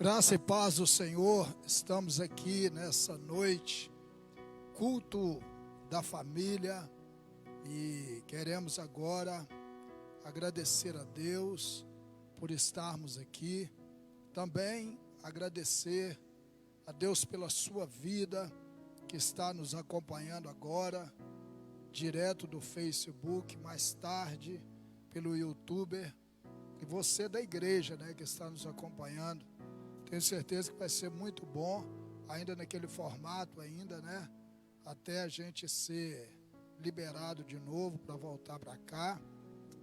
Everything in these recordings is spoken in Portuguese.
Graça e paz do Senhor, estamos aqui nessa noite, culto da família, e queremos agora agradecer a Deus por estarmos aqui, também agradecer a Deus pela sua vida, que está nos acompanhando agora, direto do Facebook, mais tarde pelo YouTube, e você da igreja, que está nos acompanhando. Tenho certeza que vai ser muito bom, ainda naquele formato até a gente ser liberado de novo para voltar para cá.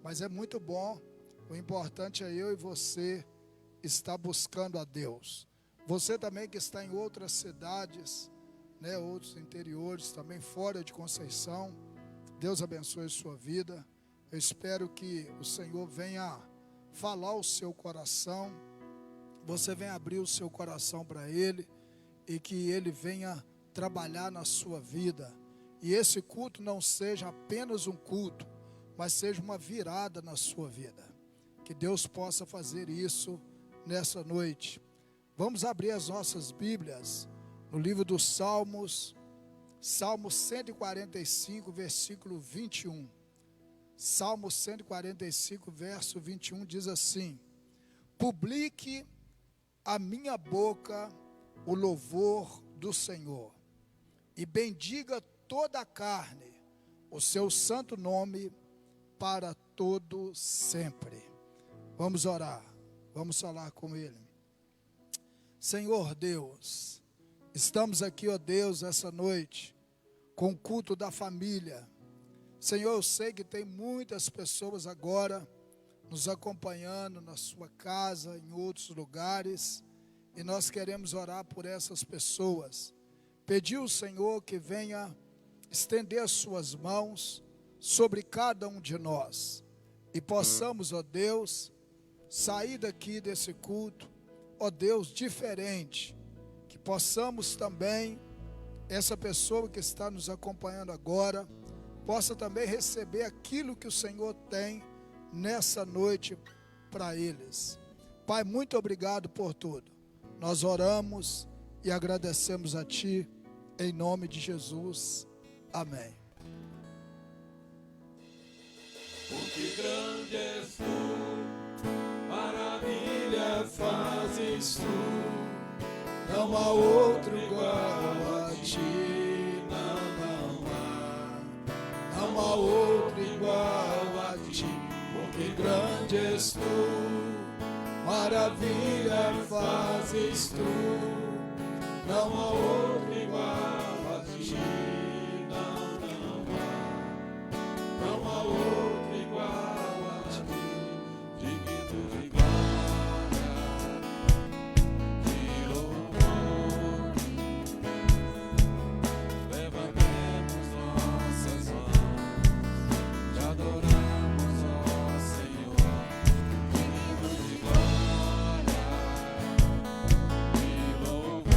Mas é muito bom, o importante é eu e você estar buscando a Deus. Você também que está em outras cidades, outros interiores, também fora de Conceição, Deus abençoe a sua vida. Eu espero que o Senhor venha falar ao seu coração, você venha abrir o seu coração para Ele e que Ele venha trabalhar na sua vida. E esse culto não seja apenas um culto, mas seja uma virada na sua vida. Que Deus possa fazer isso nessa noite. Vamos abrir as nossas Bíblias no livro dos Salmos, Salmo 145, versículo 21. Salmo 145, verso 21 diz assim: publique a minha boca o louvor do Senhor, e bendiga toda a carne o seu santo nome para todo sempre. Vamos orar, vamos falar com Ele. Senhor Deus, estamos aqui, ó Deus, essa noite, com o culto da família. Senhor, eu sei que tem muitas pessoas agora nos acompanhando na sua casa, em outros lugares, e nós queremos orar por essas pessoas. Pedir ao Senhor que venha estender as suas mãos sobre cada um de nós, e possamos, ó Deus, sair daqui desse culto, ó Deus, diferente, que possamos também, essa pessoa que está nos acompanhando agora, possa também receber aquilo que o Senhor tem nessa noite para eles. Pai, muito obrigado por tudo. Nós oramos e agradecemos a Ti, em nome de Jesus. Amém. Porque grande és tu, maravilha fazes tu, não há outro igual a Ti, não há outro igual a Ti. Porque grande és tu, maravilha fazes tu, não há outro igual a Ti, não há outro igual a Ti, digno de glória, de louvor, levantemos nossas mãos, te adoramos, ó Senhor, digno de glória, de louvor.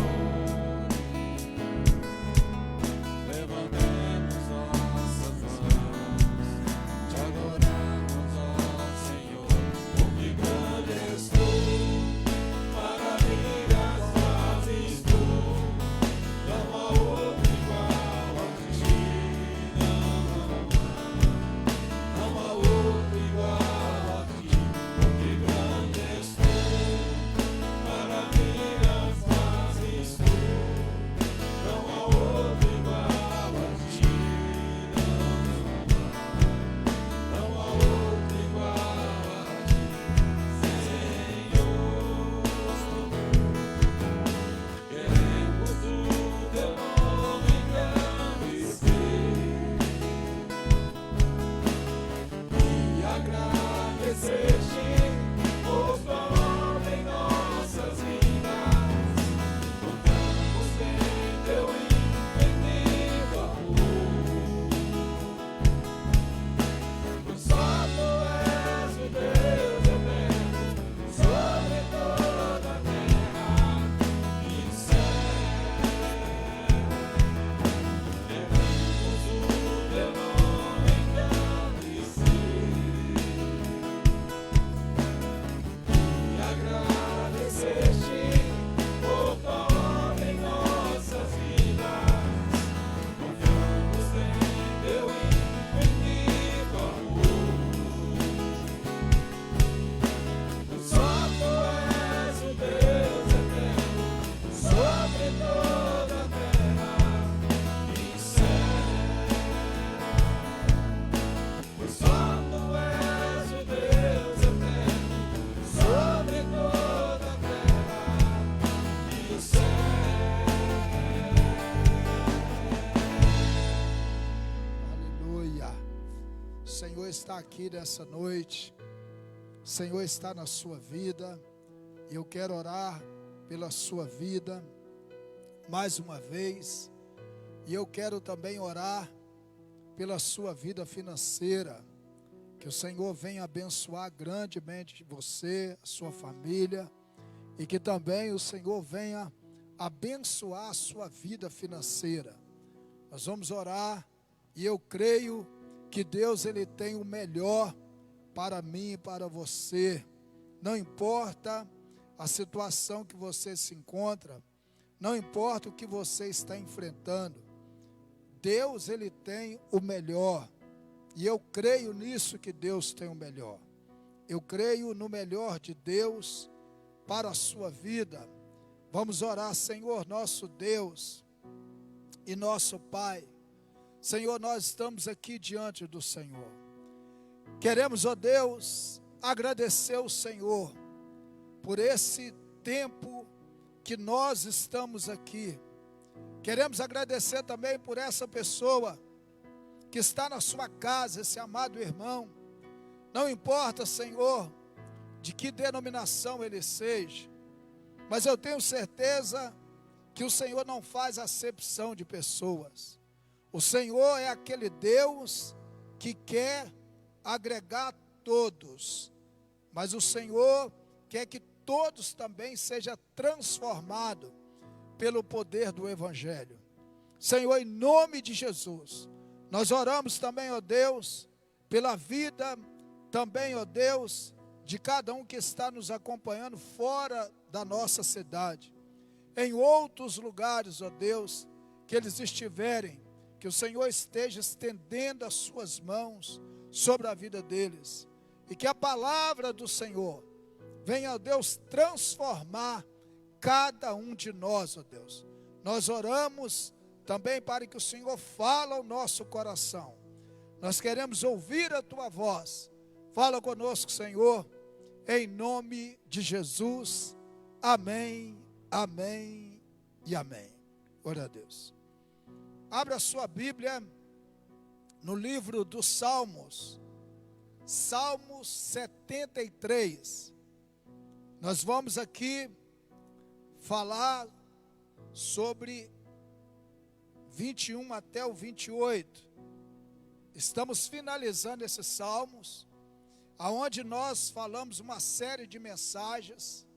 Senhor está aqui nessa noite, o Senhor está na sua vida, e eu quero orar pela sua vida, mais uma vez, e eu quero também orar pela sua vida financeira, que o Senhor venha abençoar grandemente você, a sua família, e que também o Senhor venha abençoar a sua vida financeira. Nós vamos orar, e eu creio que Deus ele tem o melhor para mim e para você. Não importa a situação que você se encontra, não importa o que você está enfrentando, Deus ele tem o melhor, e eu creio nisso, que Deus tem o melhor. Eu creio no melhor de Deus para a sua vida. Vamos orar. Senhor nosso Deus e nosso Pai, Senhor, nós estamos aqui diante do Senhor. Queremos, ó Deus, agradecer ao Senhor por esse tempo que nós estamos aqui. Queremos agradecer também por essa pessoa que está na sua casa, esse amado irmão. Não importa, Senhor, de que denominação ele seja, mas eu tenho certeza que o Senhor não faz acepção de pessoas. O Senhor é aquele Deus que quer agregar todos, mas o Senhor quer que todos também sejam transformados pelo poder do Evangelho. Senhor, em nome de Jesus, nós oramos também, ó Deus, pela vida também, ó Deus, de cada um que está nos acompanhando fora da nossa cidade, em outros lugares, ó Deus, que eles estiverem, que o Senhor esteja estendendo as suas mãos sobre a vida deles, e que a palavra do Senhor venha, ó Deus, transformar cada um de nós, ó Deus. Nós oramos também para que o Senhor fale ao nosso coração. Nós queremos ouvir a tua voz. Fala conosco, Senhor, em nome de Jesus. Amém, amém e amém. Glória a Deus. Abra a sua Bíblia no livro dos Salmos, Salmos 73. Nós vamos aqui falar sobre 21 até o 28. Estamos finalizando esses salmos, aonde nós falamos uma série de mensagens,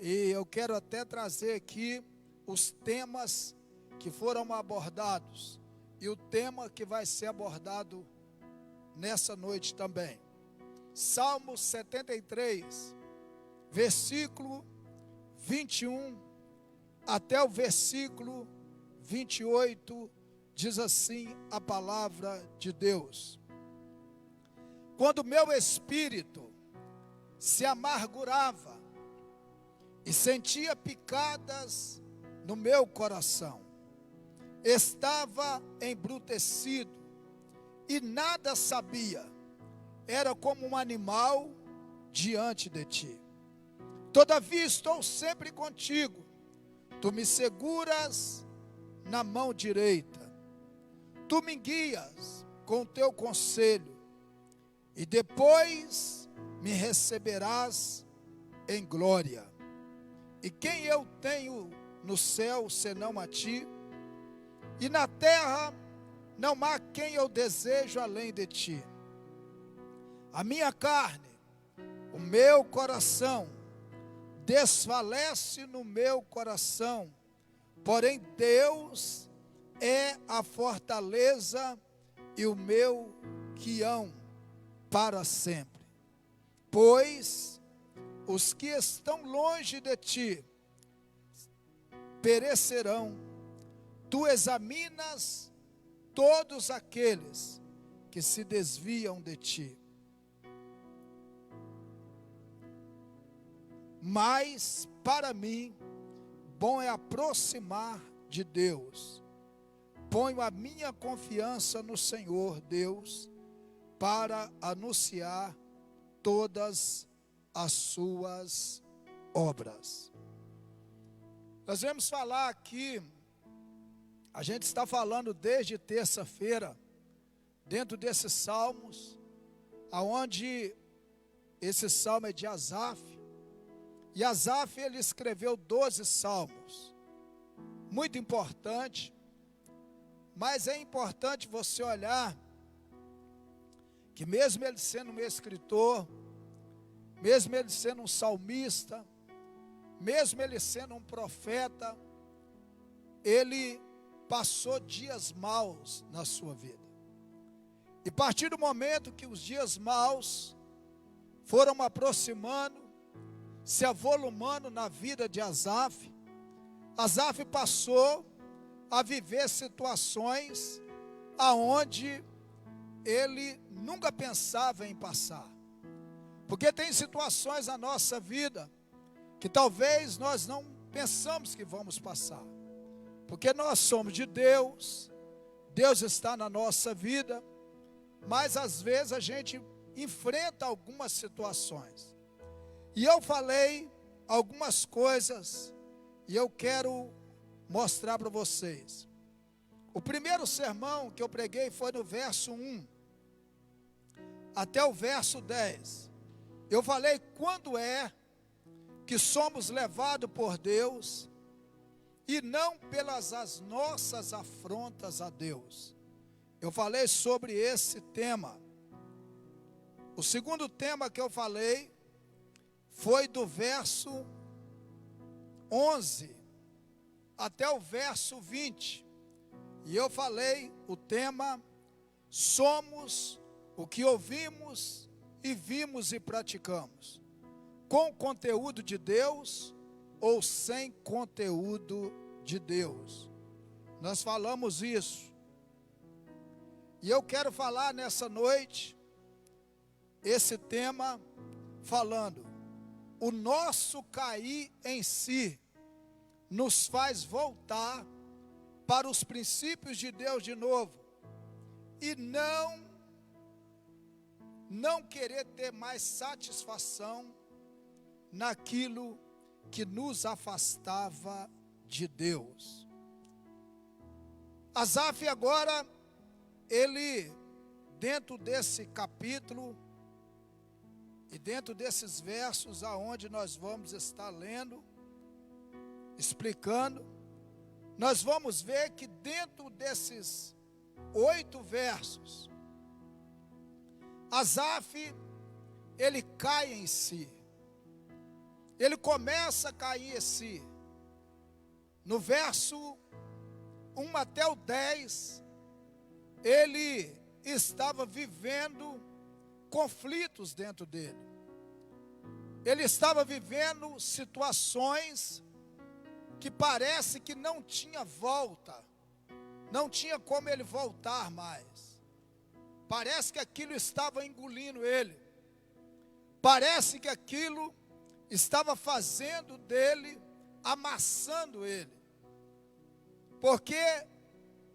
e eu quero até trazer aqui os temas que foram abordados, e o tema que vai ser abordado nessa noite também. Salmo 73, versículo 21 até o versículo 28, diz assim a palavra de Deus: quando meu espírito se amargurava e sentia picadas no meu coração, estava embrutecido e nada sabia, era como um animal diante de ti. Todavia estou sempre contigo, tu me seguras na mão direita, tu me guias com teu conselho, e depois me receberás em glória. E quem eu tenho no céu senão a ti? E na terra não há quem eu desejo além de ti. A minha carne, o meu coração, desfalece no meu coração, porém Deus é a fortaleza e o meu guião para sempre. Pois os que estão longe de ti perecerão. Tu examinas todos aqueles que se desviam de ti. Mas para mim, bom é aproximar de Deus. Ponho a minha confiança no Senhor Deus para anunciar todas as suas obras. Nós vamos falar aqui, a gente está falando desde terça-feira, dentro desses salmos, aonde esse salmo é de Asaf. E Asaf, ele escreveu 12 salmos. Muito importante. Mas é importante você olhar que mesmo ele sendo um escritor, mesmo ele sendo um salmista, mesmo ele sendo um profeta, ele passou dias maus na sua vida. E a partir do momento que os dias maus foram aproximando, se avolumando na vida de Asaf, Asaf passou a viver situações aonde ele nunca pensava em passar. Porque tem situações na nossa vida que talvez nós não pensamos que vamos passar. Porque nós somos de Deus, Deus está na nossa vida, mas às vezes a gente enfrenta algumas situações. E eu falei algumas coisas e eu quero mostrar para vocês. O primeiro sermão que eu preguei foi no verso 1 até o verso 10. Eu falei quando é que somos levados por Deus e não pelas as nossas afrontas a Deus. Eu falei sobre esse tema. O segundo tema que eu falei foi do verso 11 até o verso 20. E eu falei o tema: somos o que ouvimos e vimos e praticamos, com conteúdo de Deus ou sem conteúdo de Deus. Nós falamos isso. E eu quero falar nessa noite esse tema falando: o nosso cair em si nos faz voltar para os princípios de Deus de novo e não querer ter mais satisfação naquilo que nos afastava de Deus. Asaf agora, ele, dentro desse capítulo e dentro desses versos aonde nós vamos estar lendo, explicando, nós vamos ver que dentro desses 8 versos, Asaf, ele cai em si. Ele começa a cair em si. No verso 1 até o 10, ele estava vivendo conflitos dentro dele. Ele estava vivendo situações que parece que não tinha volta, não tinha como ele voltar mais. Parece que aquilo estava engolindo ele. Parece que aquilo estava fazendo dele, amassando ele. Porque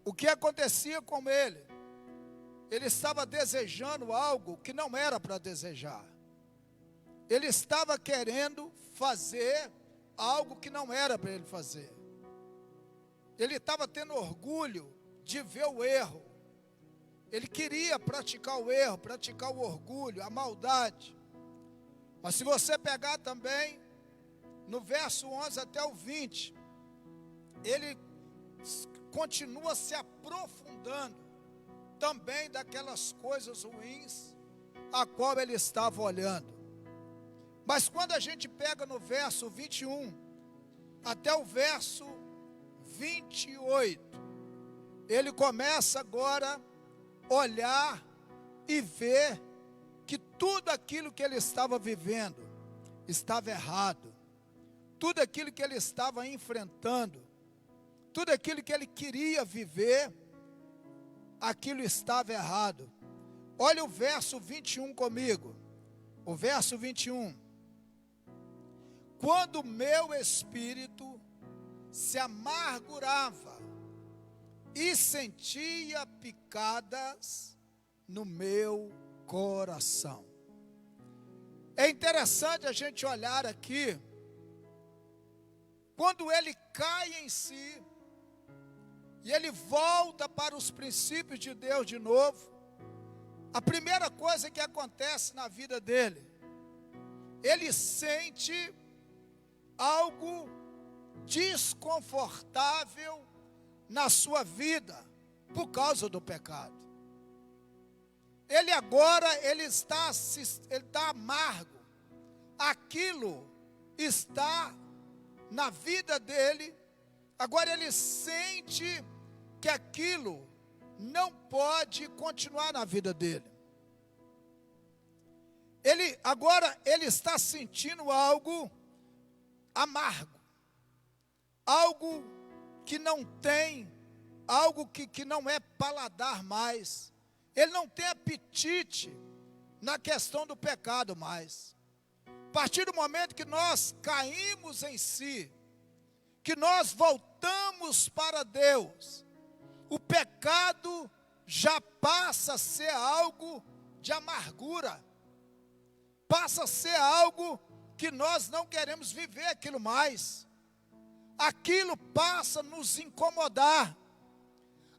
o que acontecia com ele? Ele estava desejando algo que não era para desejar. Ele estava querendo fazer algo que não era para ele fazer. Ele estava tendo orgulho de ver o erro. Ele queria praticar o erro, praticar o orgulho, a maldade. Mas se você pegar também, no verso 11 até o 20, ele continua se aprofundando também daquelas coisas ruins a qual ele estava olhando. Mas quando a gente pega no verso 21 até o verso 28, ele começa agora a olhar e ver que tudo aquilo que ele estava vivendo estava errado. Tudo aquilo que ele estava enfrentando, tudo aquilo que ele queria viver, aquilo estava errado. Olha o verso 21 comigo. O verso 21. Quando meu espírito se amargurava e sentia picadas no meu coração. É interessante a gente olhar aqui, quando ele cai em si, e ele volta para os princípios de Deus de novo, a primeira coisa que acontece na vida dele, ele sente algo desconfortável na sua vida por causa do pecado. Ele agora, ele está amargo. Aquilo está na vida dele. Agora ele sente que aquilo não pode continuar na vida dele. Ele está sentindo algo amargo, algo que não tem, algo que não é paladar mais. Ele não tem apetite na questão do pecado mais. A partir do momento que nós caímos em si, que nós voltamos para Deus, o pecado já passa a ser algo de amargura, passa a ser algo que nós não queremos viver aquilo mais, aquilo passa a nos incomodar.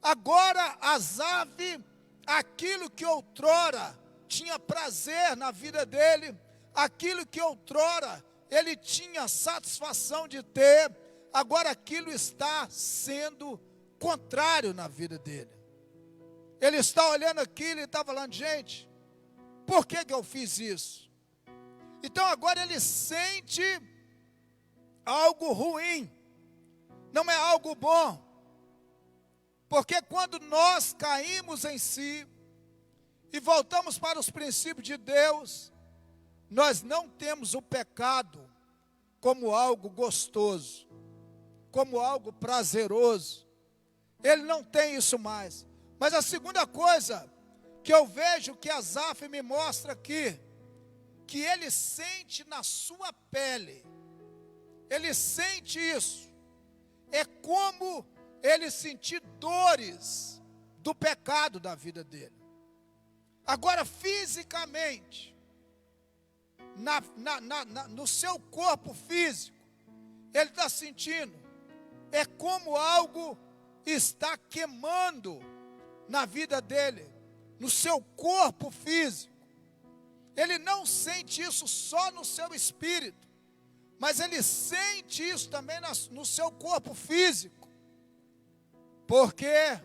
Agora, Asaf, aquilo que outrora tinha prazer na vida dele, aquilo que outrora ele tinha satisfação de ter, agora aquilo está sendo contrário na vida dele. Ele está olhando aquilo e está falando, gente, por que eu fiz isso? Então agora ele sente algo ruim, não é algo bom. Porque quando nós caímos em si e voltamos para os princípios de Deus, nós não temos o pecado como algo gostoso, como algo prazeroso. Ele não tem isso mais. Mas a segunda coisa que eu vejo que Asaf me mostra aqui, que ele sente na sua pele, ele sente isso, é como ele sentir dores do pecado da vida dele. Agora, fisicamente, no seu corpo físico, ele está sentindo, é como algo está queimando na vida dele, no seu corpo físico. Ele não sente isso só no seu espírito, mas ele sente isso também no seu corpo físico. Por quê?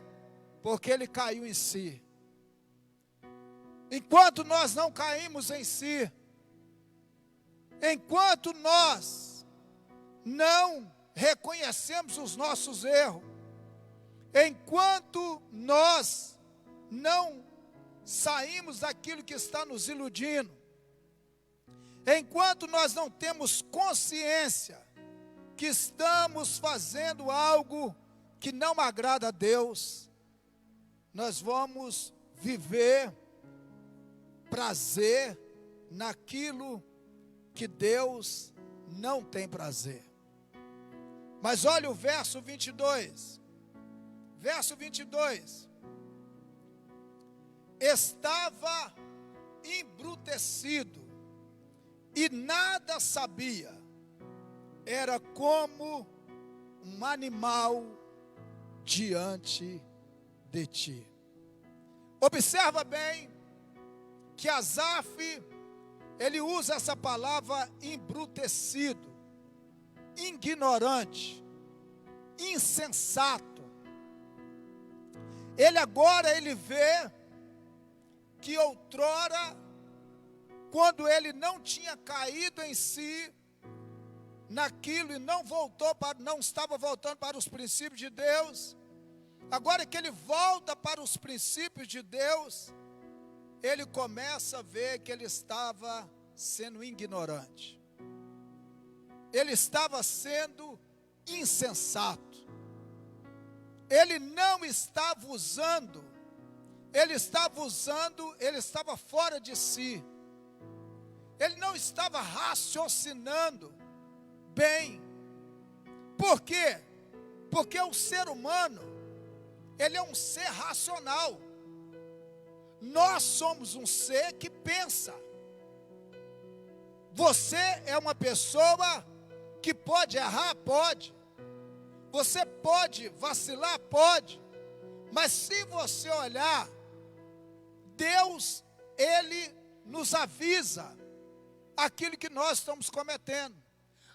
Porque ele caiu em si. Enquanto nós não caímos em si, enquanto nós não reconhecemos os nossos erros, enquanto nós não saímos daquilo que está nos iludindo, enquanto nós não temos consciência que estamos fazendo algo que não agrada a Deus, nós vamos viver prazer naquilo que Deus não tem prazer. Mas olha o verso 22. Verso 22. Estava embrutecido e nada sabia. Era como um animal diante de ti. Observa bem que Asaf, ele usa essa palavra embrutecido, ignorante, insensato. Ele vê que outrora, quando ele não tinha caído em si, naquilo e não estava voltando para os princípios de Deus, agora que ele volta para os princípios de Deus, ele começa a ver que ele estava sendo ignorante, ele estava sendo insensato, ele não estava usando, ele estava fora de si, ele não estava raciocinando bem. Por quê? Porque o ser humano, ele é um ser racional. Nós somos um ser que pensa. Você é uma pessoa que pode errar? Pode. Você pode vacilar? Pode. Mas se você olhar Deus, Ele nos avisa aquilo que nós estamos cometendo.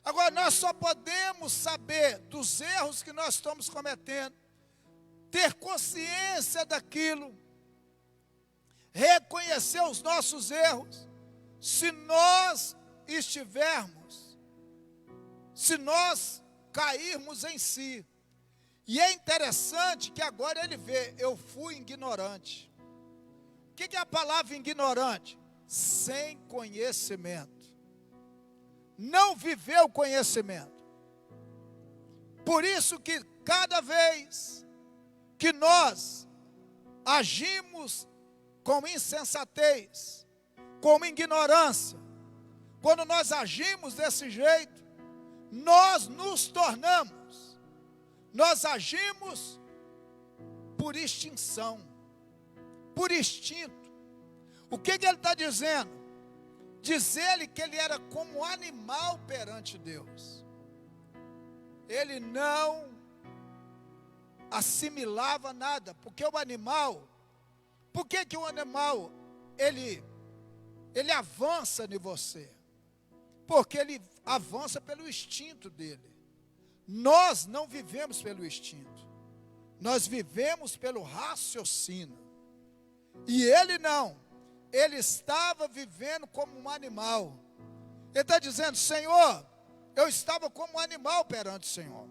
Agora, nós só podemos saber dos erros que nós estamos cometendo, ter consciência daquilo, reconhecer os nossos erros, se nós cairmos em si. E é interessante que agora ele vê, eu fui ignorante. O que é a palavra ignorante? Sem conhecimento. Não viveu conhecimento. Por isso que cada vez que nós agimos com insensatez, com ignorância, quando nós agimos desse jeito, nós agimos por extinção, por instinto. O que ele está dizendo? Diz ele que ele era como animal perante Deus. Ele não assimilava nada, porque o animal, por que o animal, ele avança em você? Porque ele avança pelo instinto dele. Nós não vivemos pelo instinto, nós vivemos pelo raciocínio. E ele não, ele estava vivendo como um animal. Ele está dizendo, Senhor, eu estava como um animal perante o Senhor.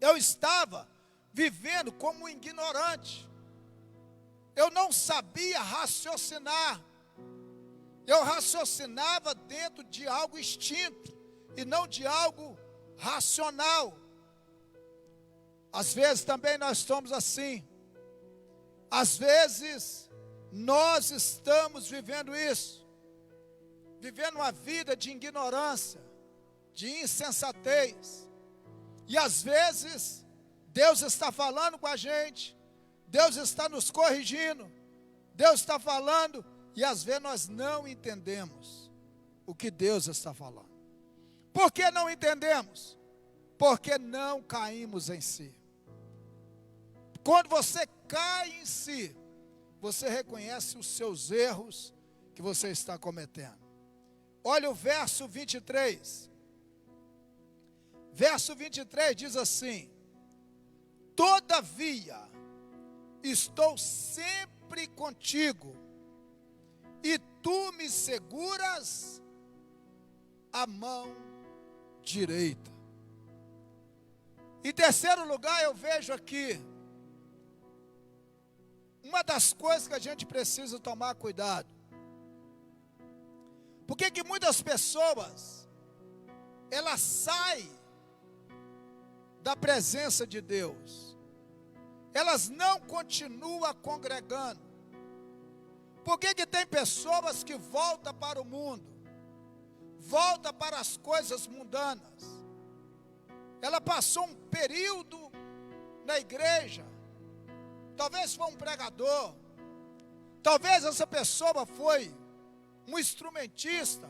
Eu estava vivendo como um ignorante. Eu não sabia raciocinar. Eu raciocinava dentro de algo instinto e não de algo racional. Às vezes também nós estamos assim. Às vezes nós estamos vivendo isso, vivendo uma vida de ignorância, de insensatez. E às vezes Deus está falando com a gente, Deus está nos corrigindo, Deus está falando, e às vezes nós não entendemos o que Deus está falando. Por que não entendemos? Porque não caímos em si. Quando você cai em si, você reconhece os seus erros que você está cometendo. Olha o verso 23. Verso 23 diz assim: todavia, estou sempre contigo, e tu me seguras a mão direita. Em terceiro lugar, eu vejo aqui uma das coisas que a gente precisa tomar cuidado. Porque que muitas pessoas, elas saem da presença de Deus, elas não continuam congregando. Por que tem pessoas que voltam para o mundo, voltam para as coisas mundanas? Ela passou um período na igreja, talvez foi um pregador, talvez essa pessoa foi um instrumentista,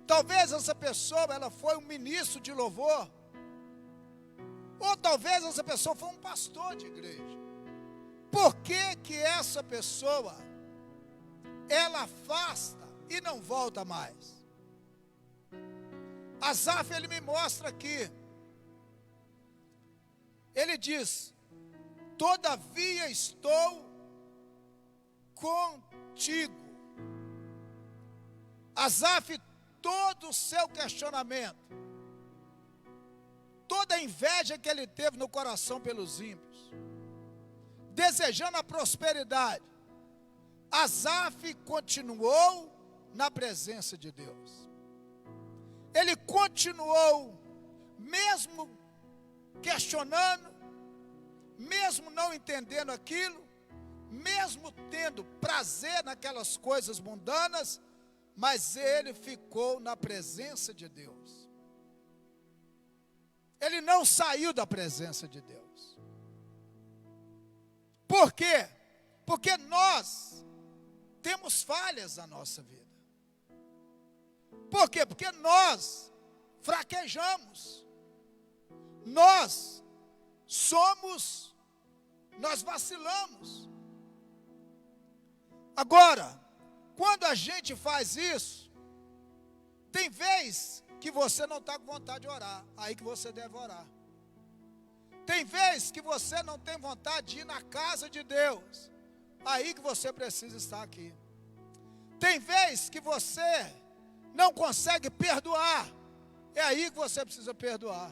talvez essa pessoa ela foi um ministro de louvor, ou talvez essa pessoa foi um pastor de igreja. Por que essa pessoa ela afasta e não volta mais? Asaf, ele me mostra aqui, ele diz: todavia estou contigo. Asaf, todo o seu questionamento, toda a inveja que ele teve no coração pelos ímpios, desejando a prosperidade, Asaf continuou na presença de Deus. Ele continuou, mesmo questionando, mesmo não entendendo aquilo, mesmo tendo prazer naquelas coisas mundanas, mas ele ficou na presença de Deus. Ele não saiu da presença de Deus. Por quê? Porque nós temos falhas na nossa vida. Por quê? Porque nós fraquejamos. Nós vacilamos. Agora, quando a gente faz isso, tem vez que você não está com vontade de orar, aí que você deve orar. Tem vez que você não tem vontade de ir na casa de Deus, aí que você precisa estar aqui. Tem vez que você não consegue perdoar, é aí que você precisa perdoar.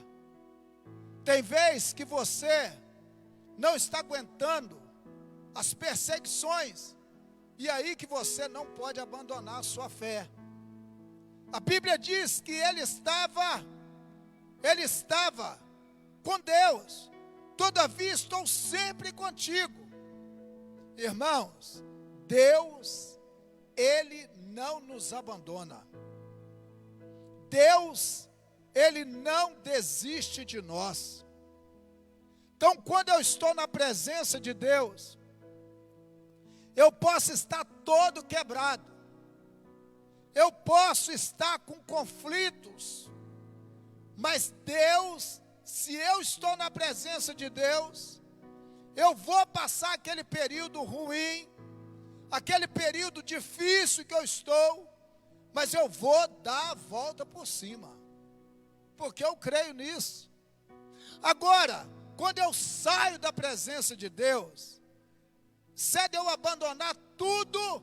Tem vez que você não está aguentando as perseguições, e aí que você não pode abandonar a sua fé. A Bíblia diz que ele estava com Deus. Todavia estou sempre contigo. Irmãos, Deus, Ele não nos abandona. Deus, Ele não desiste de nós. Então, quando eu estou na presença de Deus, eu posso estar todo quebrado, eu posso estar com conflitos, mas Deus, se eu estou na presença de Deus, eu vou passar aquele período ruim, aquele período difícil que eu estou, mas eu vou dar a volta por cima, porque eu creio nisso. Agora, quando eu saio da presença de Deus, se é de eu abandonar tudo,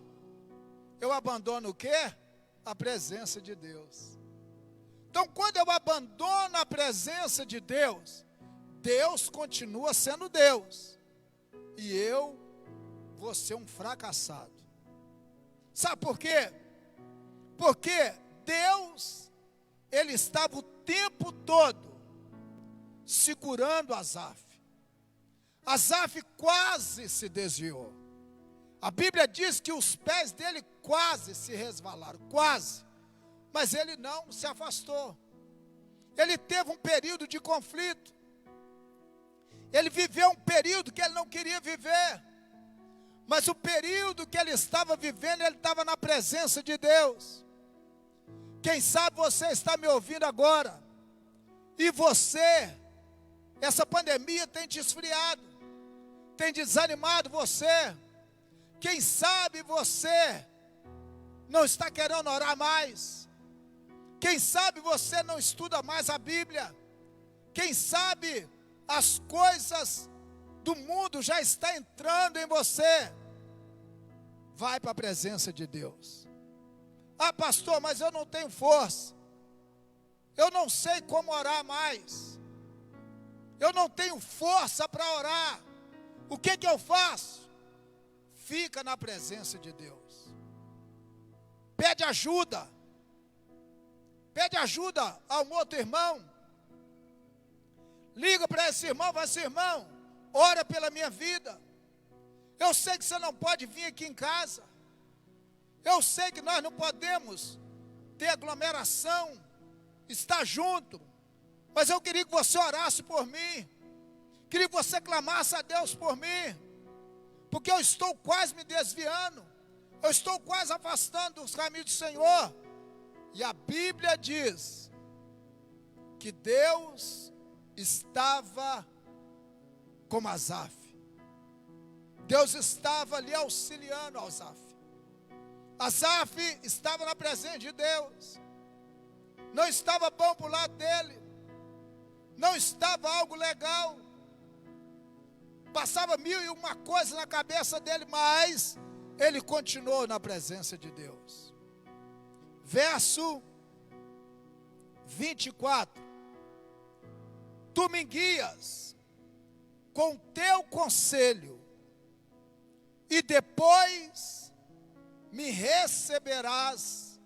eu abandono o quê? A presença de Deus. Então, quando eu abandono a presença de Deus, Deus continua sendo Deus, e eu vou ser um fracassado. Sabe por quê? Porque Deus, Ele estava o tempo todo segurando Asaf. Asaf quase se desviou. A Bíblia diz que os pés dele quase se resvalaram, quase. Mas ele não se afastou. Ele teve um período de conflito. Ele viveu um período que ele não queria viver. Mas o período que ele estava vivendo, ele estava na presença de Deus. Quem sabe você está me ouvindo agora, e você, essa pandemia tem te esfriado, tem desanimado você. Quem sabe você não está querendo orar mais. Quem sabe você não estuda mais a Bíblia. Quem sabe as coisas do mundo já estão entrando em você. Vai para a presença de Deus. Ah, pastor, mas eu não tenho força. Eu não sei como orar mais. Eu não tenho força para orar. O que eu faço? Fica na presença de Deus. Pede ajuda. Pede ajuda a um outro irmão. Liga para esse irmão, vai, esse irmão, ora pela minha vida. Eu sei que você não pode vir aqui em casa. Eu sei que nós não podemos ter aglomeração, estar junto. Mas eu queria que você orasse por mim. Queria que você clamasse a Deus por mim. Porque eu estou quase me desviando. Eu estou quase afastando dos caminhos do Senhor. E a Bíblia diz que Deus estava com Asaf. Deus estava ali auxiliando Asaf. Asaf estava na presença de Deus. Não estava bom para o lado dele. Não estava algo legal. Passava 1001 coisas na cabeça dele, mas ele continuou na presença de Deus. Verso 24. Tu me guias com teu conselho, e depois me receberás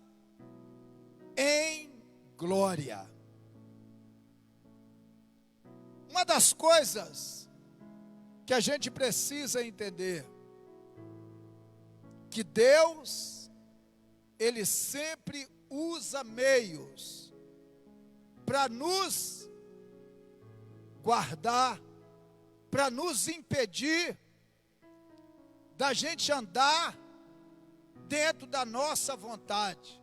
em glória. Uma das coisas que a gente precisa entender, que Deus, Ele sempre usa meios para nos guardar, para nos impedir da gente andar dentro da nossa vontade.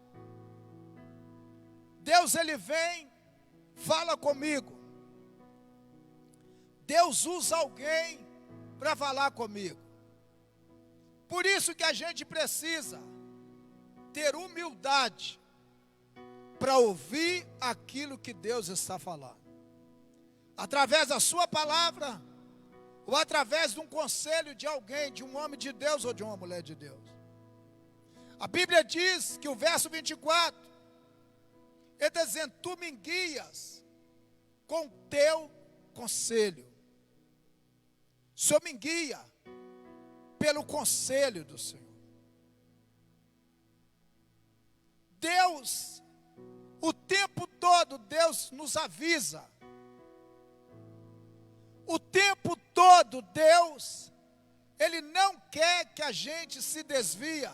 Deus, Ele vem, fala comigo. Deus usa alguém para falar comigo. Por isso que a gente precisa ter humildade para ouvir aquilo que Deus está falando. Através da sua palavra, ou através de um conselho de alguém, de um homem de Deus ou de uma mulher de Deus. A Bíblia diz que o verso 24, ele está dizendo, tu me guias com teu conselho. O Senhor me guia pelo conselho do Senhor. Deus, o tempo todo, Deus nos avisa. O tempo todo, Deus, Ele não quer que a gente se desvia.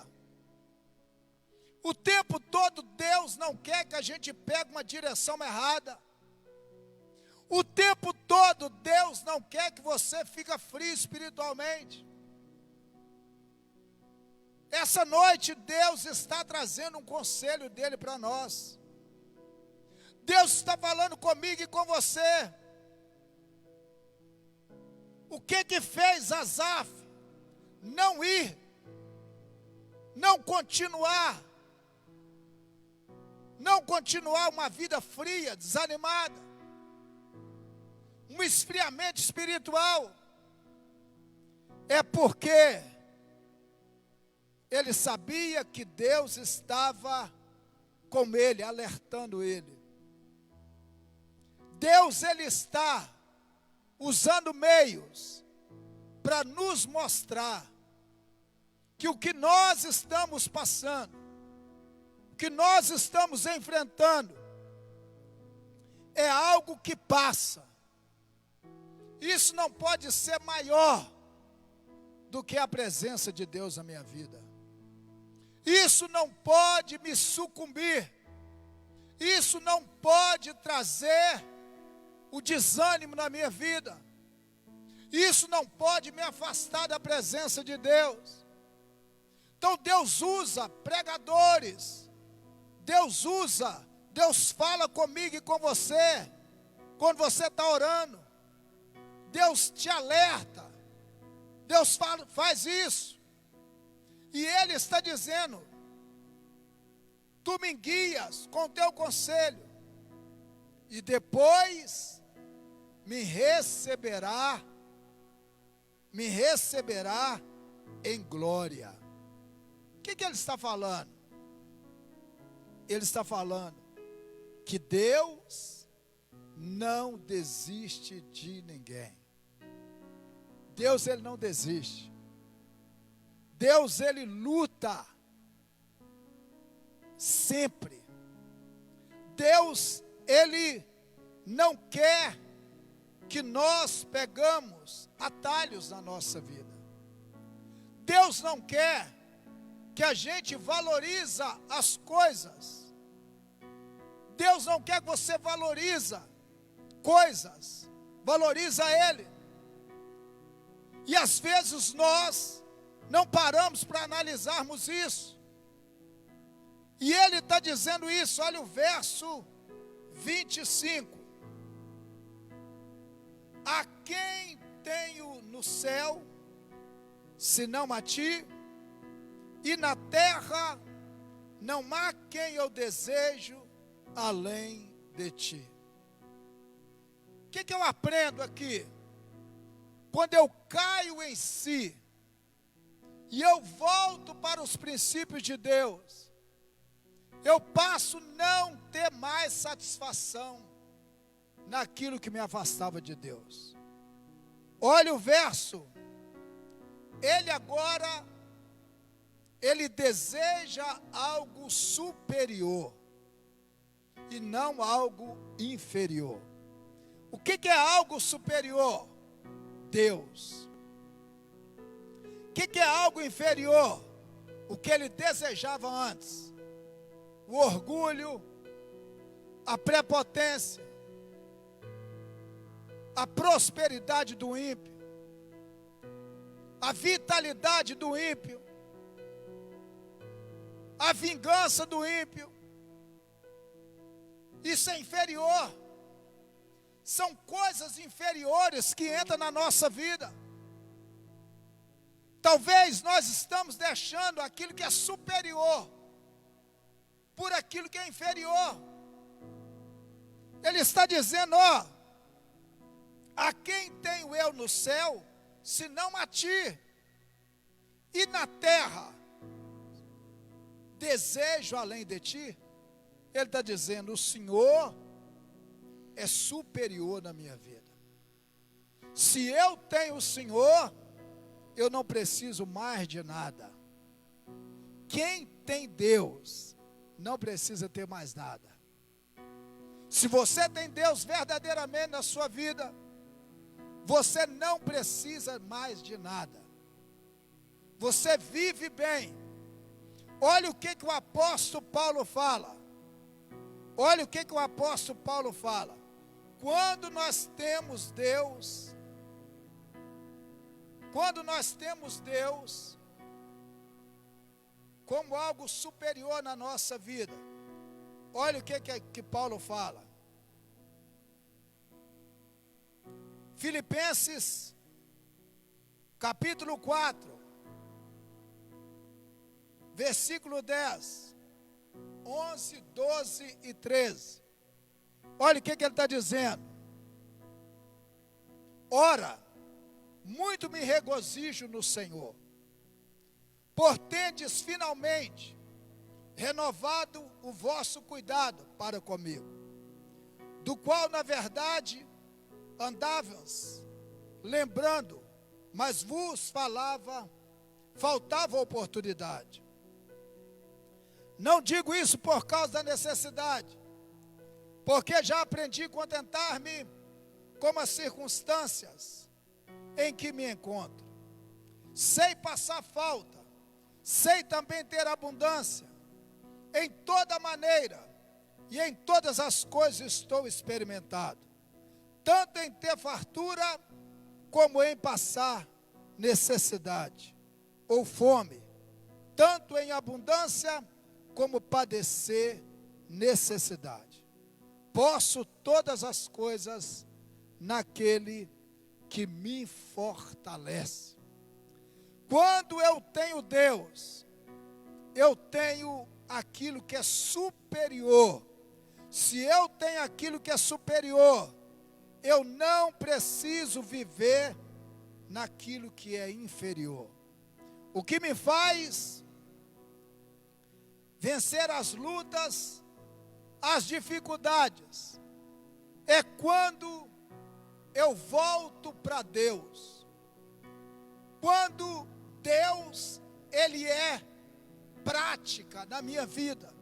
O tempo todo, Deus não quer que a gente pegue uma direção errada. O tempo todo, Deus não quer que você fique frio espiritualmente. Essa noite, Deus está trazendo um conselho dEle para nós. Deus está falando comigo e com você. O que fez Asaf não ir, não continuar uma vida fria, desanimada, um esfriamento espiritual? É porque ele sabia que Deus estava com ele, alertando ele. Deus, ele está usando meios para nos mostrar que o que nós estamos passando, o que nós estamos enfrentando, é algo que passa. Isso não pode ser maior do que a presença de Deus na minha vida. Isso não pode me sucumbir. Isso não pode trazer o desânimo na minha vida. Isso não pode me afastar da presença de Deus. Então Deus usa pregadores. Deus fala comigo e com você. Quando você está orando, Deus te alerta. Deus faz isso. E Ele está dizendo, tu me guias com teu conselho, e depois me receberá em glória. O que Ele está falando? Ele está falando que Deus não desiste de ninguém. Deus, Ele não desiste. Deus, Ele luta sempre. Deus, Ele não quer que nós pegamos atalhos na nossa vida. Deus não quer que a gente valorize as coisas. Deus não quer que você valorize coisas. Valoriza Ele. E às vezes nós não paramos para analisarmos isso. E Ele está dizendo isso, olha o verso 25. A quem tenho no céu, senão a ti, e na terra não há quem eu desejo além de ti. O que eu aprendo aqui? Quando eu caio em si, e eu volto para os princípios de Deus, eu passo a não ter mais satisfação naquilo que me afastava de Deus. Olha o verso. Ele deseja algo superior e não algo inferior. O que é algo superior? Deus. O que é algo inferior? O que ele desejava antes. O orgulho, a prepotência, a prosperidade do ímpio, a vitalidade do ímpio, a vingança do ímpio. Isso é inferior. São coisas inferiores que entram na nossa vida. Talvez nós estamos deixando aquilo que é superior por aquilo que é inferior. Ele está dizendo, ó, a quem tenho eu no céu, senão a ti? E na terra, desejo além de ti? Ele está dizendo, o Senhor é superior na minha vida. Se eu tenho o Senhor, eu não preciso mais de nada. Quem tem Deus, não precisa ter mais nada. Se você tem Deus verdadeiramente na sua vida, você não precisa mais de nada. Você vive bem. Olha o que o apóstolo Paulo fala. Olha o que o apóstolo Paulo fala. Quando nós temos Deus, como algo superior na nossa vida, olha o que Paulo fala. Filipenses, capítulo 4, versículo 10, 11, 12 e 13. Olha o que ele está dizendo. Ora, muito me regozijo no Senhor, por tendes finalmente renovado o vosso cuidado para comigo, do qual na verdade andávamos lembrando, mas vos faltava oportunidade. Não digo isso por causa da necessidade, porque já aprendi a contentar-me com as circunstâncias em que me encontro. Sei passar falta, sei também ter abundância. Em toda maneira e em todas as coisas estou experimentado, tanto em ter fartura, como em passar necessidade ou fome, tanto em abundância, como padecer necessidade. Posso todas as coisas naquele que me fortalece. Quando eu tenho Deus, eu tenho aquilo que é superior. Se eu tenho aquilo que é superior, eu não preciso viver naquilo que é inferior. O que me faz vencer as lutas, as dificuldades, é quando eu volto para Deus. Quando Deus, Ele é prática na minha vida.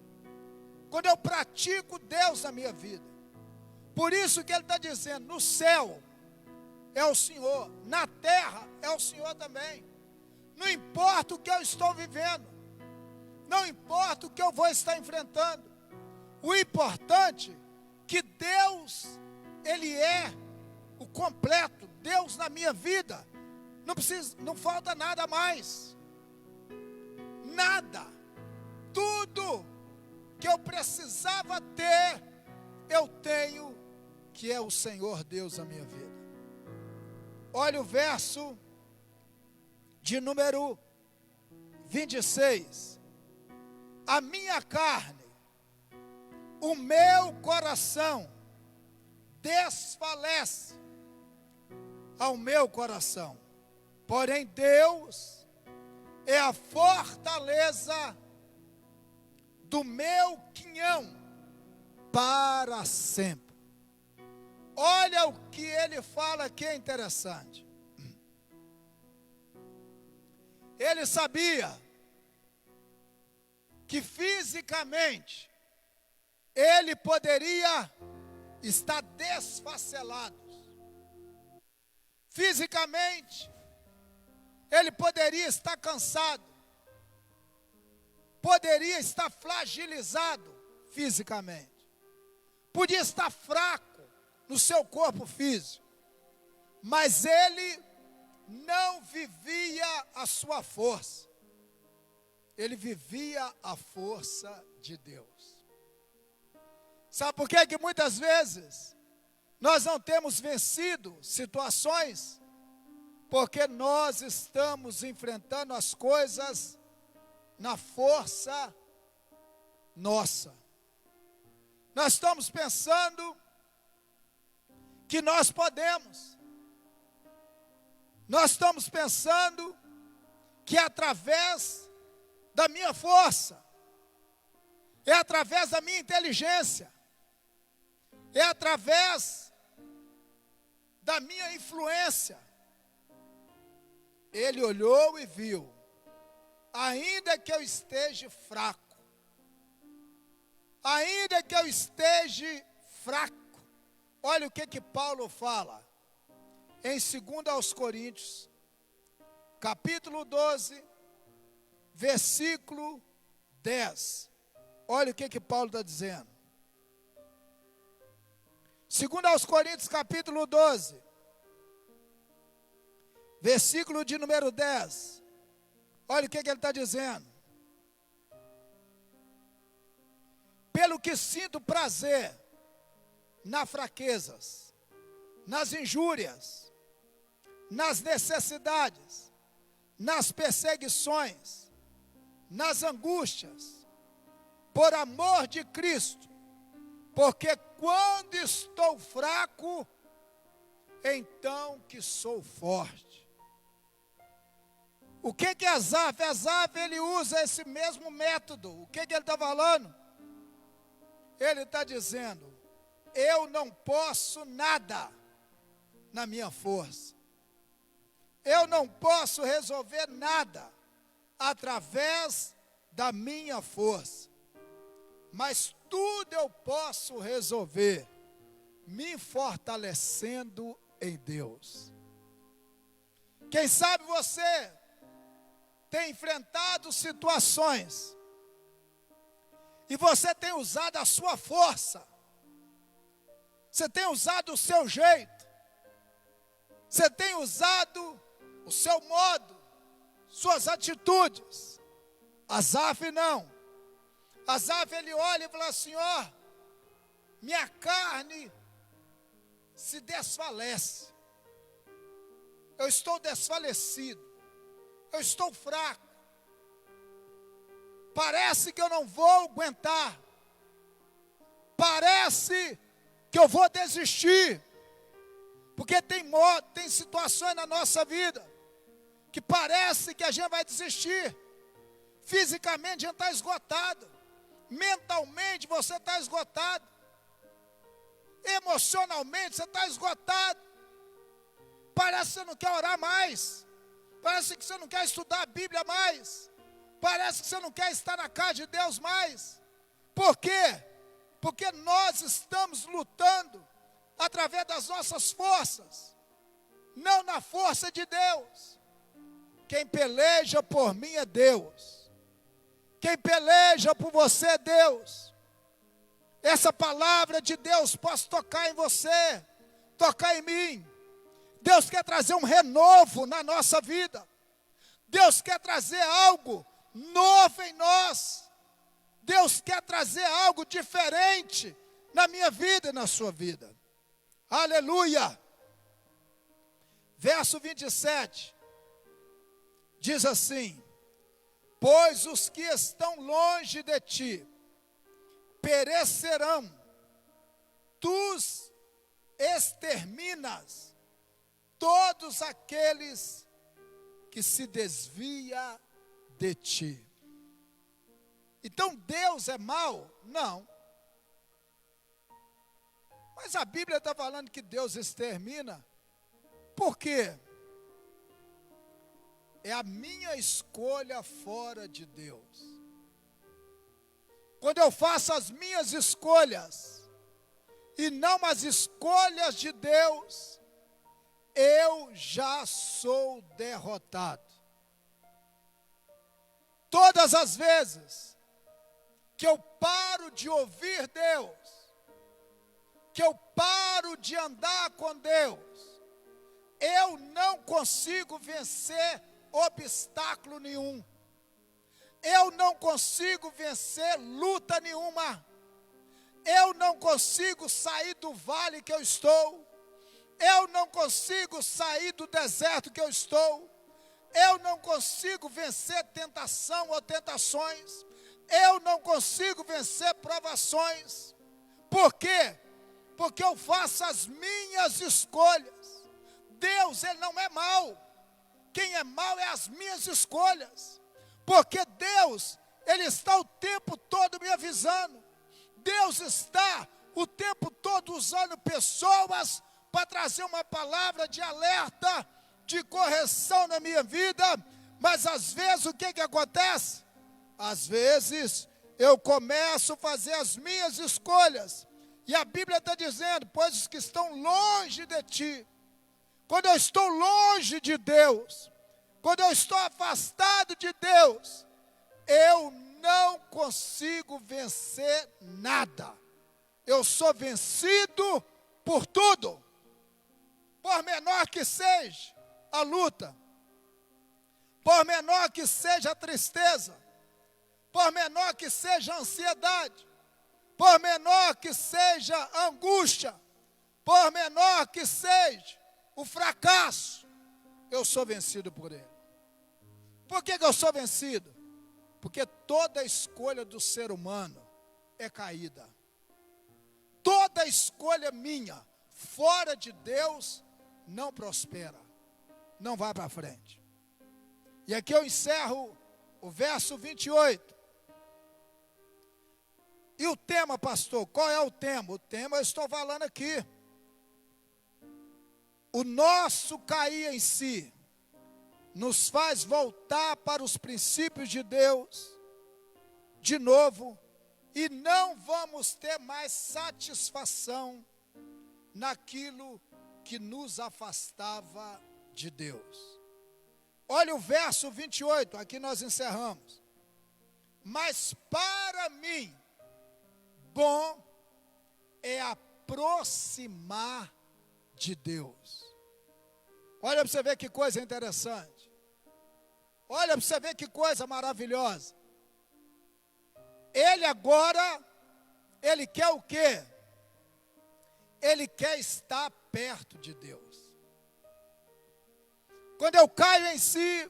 Quando eu pratico Deus na minha vida. Por isso que ele está dizendo, no céu é o Senhor, na terra é o Senhor também. Não importa o que eu estou vivendo, não importa o que eu vou estar enfrentando. O importante é que Deus, Ele é o completo. Deus na minha vida, não falta nada mais. Nada. Tudo que eu precisava ter, eu tenho, que é o Senhor Deus na minha vida. Olha o verso de número 26. A minha carne, o meu coração desfalece ao meu coração. Porém Deus é a fortaleza do meu quinhão para sempre. Olha o que ele fala aqui, é interessante. Ele sabia que fisicamente ele poderia estar desfacelado. Fisicamente ele poderia estar cansado. Poderia estar fragilizado fisicamente. Podia estar fraco no seu corpo físico. Mas ele não vivia a sua força. Ele vivia a força de Deus. Sabe por quê? Que muitas vezes nós não temos vencido situações Porque nós estamos enfrentando as coisas na força nossa. Nós estamos pensando que nós podemos. Nós estamos pensando que é através da minha força, é através da minha inteligência, é através da minha influência. Ele olhou e viu, ainda que eu esteja fraco, ainda que eu esteja fraco, olha o que Paulo fala, em 2 Coríntios, capítulo 12, versículo 10, olha o que Paulo está dizendo, 2 Coríntios, capítulo 12, versículo de número 10, olha o que ele está dizendo, pelo que sinto prazer nas fraquezas, nas injúrias, nas necessidades, nas perseguições, nas angústias, por amor de Cristo, porque quando estou fraco, então que sou forte. O que Asaf? Asaf, ele usa esse mesmo método. O que ele está falando? Ele está dizendo, eu não posso nada na minha força. Eu não posso resolver nada através da minha força. Mas tudo eu posso resolver me fortalecendo em Deus. Quem sabe você tem enfrentado situações e você tem usado a sua força, você tem usado o seu jeito, você tem usado o seu modo, suas atitudes. Asaf não. Asaf, ele olha e fala assim, ó, minha carne se desfalece, eu estou desfalecido, eu estou fraco, parece que eu não vou aguentar, parece que eu vou desistir, porque tem situações na nossa vida, que parece que a gente vai desistir, fisicamente a gente está esgotado, mentalmente você está esgotado, emocionalmente você está esgotado, parece que você não quer orar mais, parece que você não quer estudar a Bíblia mais, parece que você não quer estar na casa de Deus mais. Por quê? Porque nós estamos lutando através das nossas forças, não na força de Deus. Quem peleja por mim é Deus, quem peleja por você é Deus. Essa palavra de Deus pode tocar em você, tocar em mim. Deus quer trazer um renovo na nossa vida. Deus quer trazer algo novo em nós. Deus quer trazer algo diferente na minha vida e na sua vida. Aleluia! Verso 27, diz assim, pois os que estão longe de ti perecerão, tu exterminas todos aqueles que se desvia de ti. Então Deus é mau? Não. Mas a Bíblia está falando que Deus extermina. Por quê? É a minha escolha fora de Deus. Quando eu faço as minhas escolhas e não as escolhas de Deus, eu já sou derrotado. Todas as vezes que eu paro de ouvir Deus, que eu paro de andar com Deus, eu não consigo vencer obstáculo nenhum. Eu não consigo vencer luta nenhuma. Eu não consigo sair do vale que eu estou. Eu não consigo sair do deserto que eu estou. Eu não consigo vencer tentação ou tentações. Eu não consigo vencer provações. Por quê? Porque eu faço as minhas escolhas. Deus, Ele não é mau. Quem é mau é as minhas escolhas. Porque Deus, Ele está o tempo todo me avisando. Deus está o tempo todo usando pessoas para trazer uma palavra de alerta, de correção na minha vida. Mas às vezes o que acontece? Às vezes eu começo a fazer as minhas escolhas. E a Bíblia está dizendo, pois os que estão longe de ti, quando eu estou longe de Deus, quando eu estou afastado de Deus, eu não consigo vencer nada. Eu sou vencido por tudo. Por menor que seja a luta, por menor que seja a tristeza, por menor que seja a ansiedade, por menor que seja a angústia, por menor que seja o fracasso, eu sou vencido por Ele. Por que eu sou vencido? Porque toda escolha do ser humano é caída. Toda escolha minha, fora de Deus, não prospera, não vai para frente. E aqui eu encerro o verso 28. E o tema, pastor, qual é o tema? O tema eu estou falando aqui. O nosso cair em si nos faz voltar para os princípios de Deus, de novo, e não vamos ter mais satisfação naquilo que nos afastava de Deus. Olha o verso 28, aqui nós encerramos. Mas para mim, bom é aproximar de Deus. Olha para você ver que coisa interessante. Olha para você ver que coisa maravilhosa. Ele agora, ele quer o quê? Ele quer estar perto de Deus. Quando eu caio em si,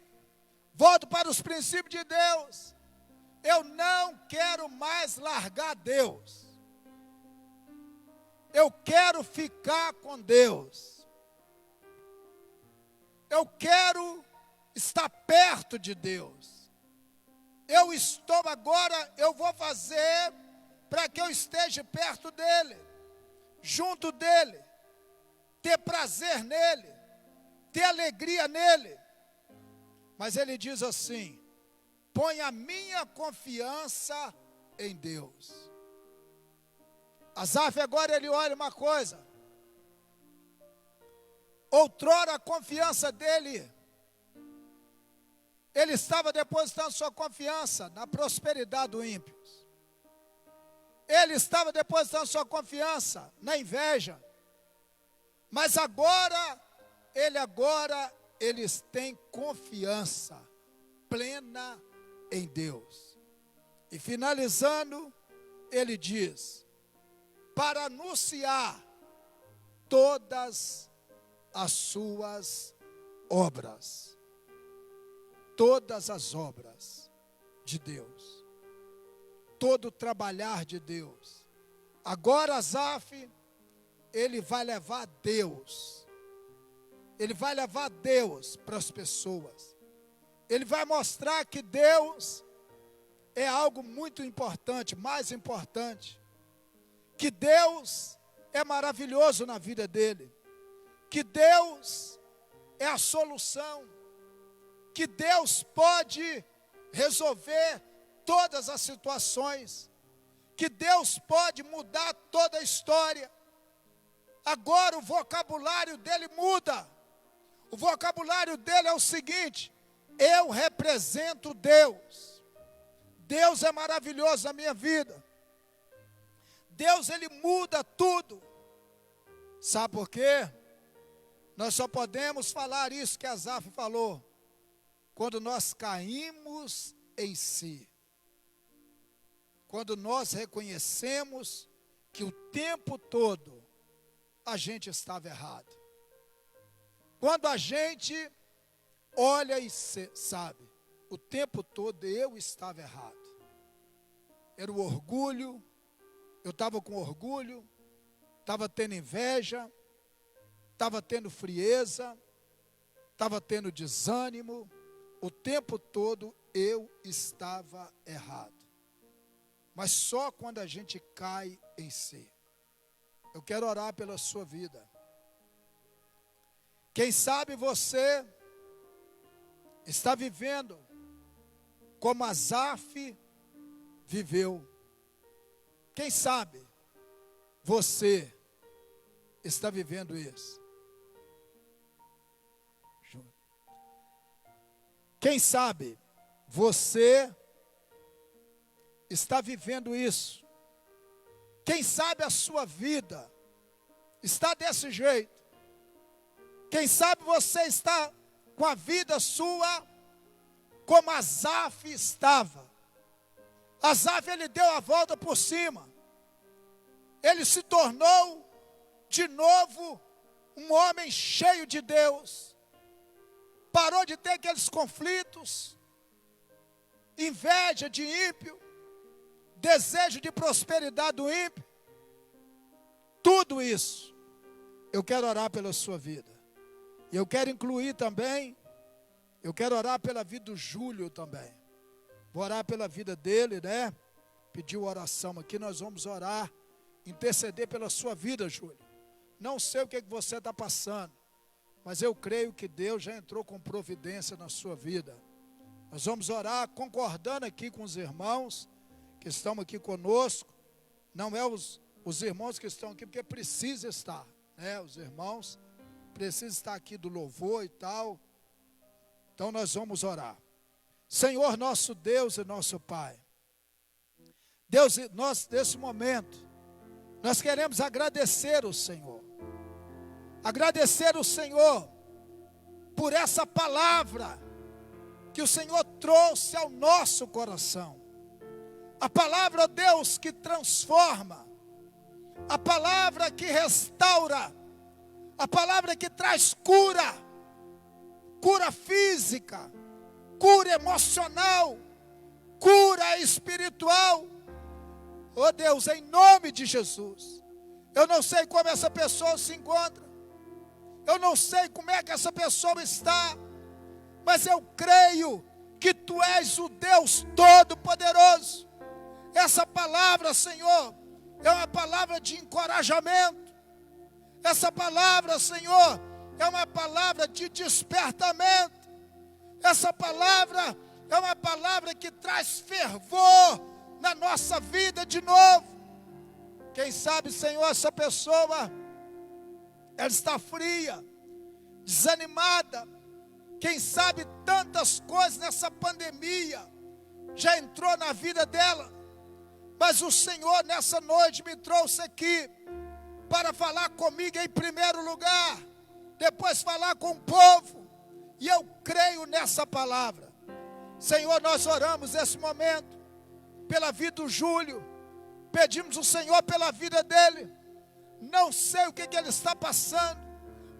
volto para os princípios de Deus, eu não quero mais largar Deus. Eu quero ficar com Deus. Eu quero estar perto de Deus. Eu estou agora, eu vou fazer para que eu esteja perto dEle, junto dEle, ter prazer nele, ter alegria nele. Mas ele diz assim: põe a minha confiança em Deus. Asaf agora ele olha uma coisa. Outrora a confiança dele, ele estava depositando sua confiança na prosperidade do ímpio. Ele estava depositando sua confiança na inveja. Mas agora eles têm confiança plena em Deus. E finalizando, ele diz: para anunciar todas as suas obras. Todas as obras de Deus. Todo o trabalhar de Deus. Agora Asaf, ele vai levar Deus. Ele vai levar Deus para as pessoas. Ele vai mostrar que Deus é algo muito importante, mais importante. Que Deus é maravilhoso na vida dele. Que Deus é a solução. Que Deus pode resolver todas as situações. Que Deus pode mudar toda a história. Agora o vocabulário dele muda. O vocabulário dele é o seguinte: eu represento Deus. Deus é maravilhoso na minha vida. Deus, ele muda tudo. Sabe por quê? Nós só podemos falar isso que Asaf falou quando nós caímos em si. Quando nós reconhecemos que o tempo todo a gente estava errado. Quando a gente olha e sabe, o tempo todo eu estava errado. Era o orgulho, eu estava com orgulho, estava tendo inveja, estava tendo frieza, estava tendo desânimo, o tempo todo eu estava errado. Mas só quando a gente cai em si. Eu quero orar pela sua vida. Quem sabe você está vivendo como Asaf viveu. Quem sabe você está vivendo isso. Quem sabe você está vivendo isso. Quem sabe a sua vida está desse jeito. Quem sabe você está com a vida sua como Asaf estava. Asaf, ele deu a volta por cima. Ele se tornou de novo um homem cheio de Deus. Parou de ter aqueles conflitos, inveja de ímpio, desejo de prosperidade do ímpio. Tudo isso, eu quero orar pela sua vida. E eu quero incluir também, eu quero orar pela vida do Júlio também. Vou orar pela vida dele, né? Pediu oração aqui, nós vamos orar, interceder pela sua vida, Júlio. Não sei o que você está passando, mas eu creio que Deus já entrou com providência na sua vida. Nós vamos orar concordando aqui com os irmãos que estão aqui conosco. Não é os irmãos que estão aqui, porque precisa estar, né? Os irmãos precisam estar aqui do louvor e tal. Então nós vamos orar. Senhor nosso Deus e nosso Pai, Deus, nós nesse momento, nós queremos agradecer o Senhor. Agradecer o Senhor por essa palavra que o Senhor trouxe ao nosso coração. A palavra, Deus, que transforma, a palavra que restaura, a palavra que traz cura, cura física, cura emocional, cura espiritual. Oh Deus, em nome de Jesus, eu não sei como essa pessoa se encontra, eu não sei como é que essa pessoa está, mas eu creio que Tu és o Deus Todo-Poderoso. Essa palavra, Senhor, é uma palavra de encorajamento. Essa palavra, Senhor, é uma palavra de despertamento. Essa palavra é uma palavra que traz fervor na nossa vida de novo. Quem sabe, Senhor, essa pessoa, ela está fria, desanimada. Quem sabe tantas coisas nessa pandemia já entrou na vida dela. Mas o Senhor nessa noite me trouxe aqui para falar comigo em primeiro lugar, depois falar com o povo. E eu creio nessa palavra. Senhor, nós oramos nesse momento pela vida do Júlio. Pedimos ao Senhor pela vida dele. Não sei o que ele está passando,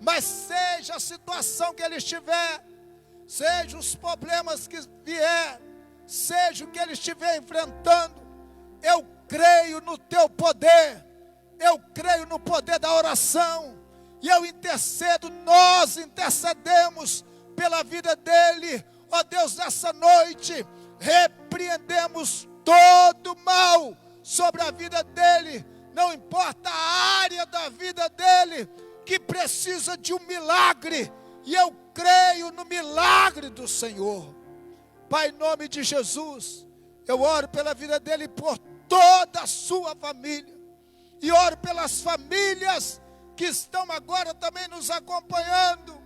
mas seja a situação que ele estiver, seja os problemas que vier, seja o que ele estiver enfrentando, eu creio no Teu poder. Eu creio no poder da oração. E eu intercedo, nós intercedemos pela vida dele. Ó Deus, nessa noite, repreendemos todo mal sobre a vida dele. Não importa a área da vida dele, que precisa de um milagre. E eu creio no milagre do Senhor. Pai, em nome de Jesus, eu oro pela vida dele e por toda a sua família. E oro pelas famílias que estão agora também nos acompanhando,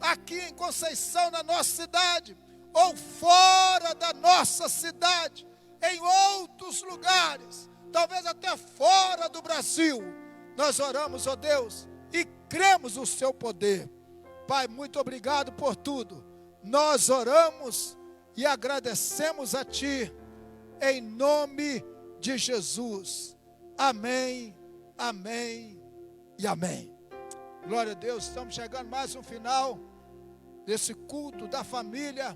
aqui em Conceição, na nossa cidade, ou fora da nossa cidade, em outros lugares, talvez até fora do Brasil. Nós oramos, ó Deus, e cremos no Seu poder. Pai, muito obrigado por tudo. Nós oramos e agradecemos a Ti, em nome de Jesus. Amém, amém e amém. Glória a Deus, estamos chegando mais um final desse culto da família.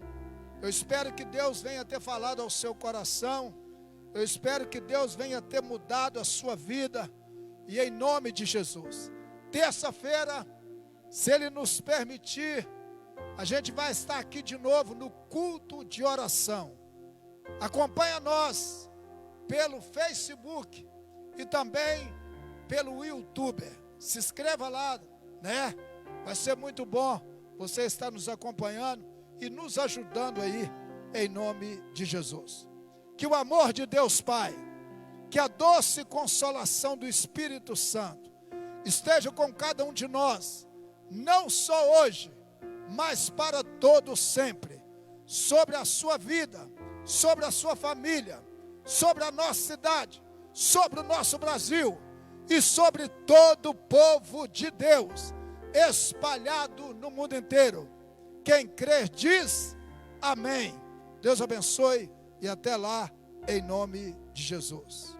Eu espero que Deus venha ter falado ao seu coração. Eu espero que Deus venha ter mudado a sua vida. E em nome de Jesus, terça-feira, se Ele nos permitir, a gente vai estar aqui de novo no culto de oração. Acompanha nós pelo Facebook e também pelo YouTube. Se inscreva lá, né? Vai ser muito bom você estar nos acompanhando e nos ajudando aí, em nome de Jesus. Que o amor de Deus Pai, que a doce consolação do Espírito Santo esteja com cada um de nós, não só hoje, mas para todo sempre, sobre a sua vida, sobre a sua família, sobre a nossa cidade, sobre o nosso Brasil e sobre todo o povo de Deus, espalhado no mundo inteiro. Quem crer diz amém. Deus abençoe e até lá, em nome de Jesus.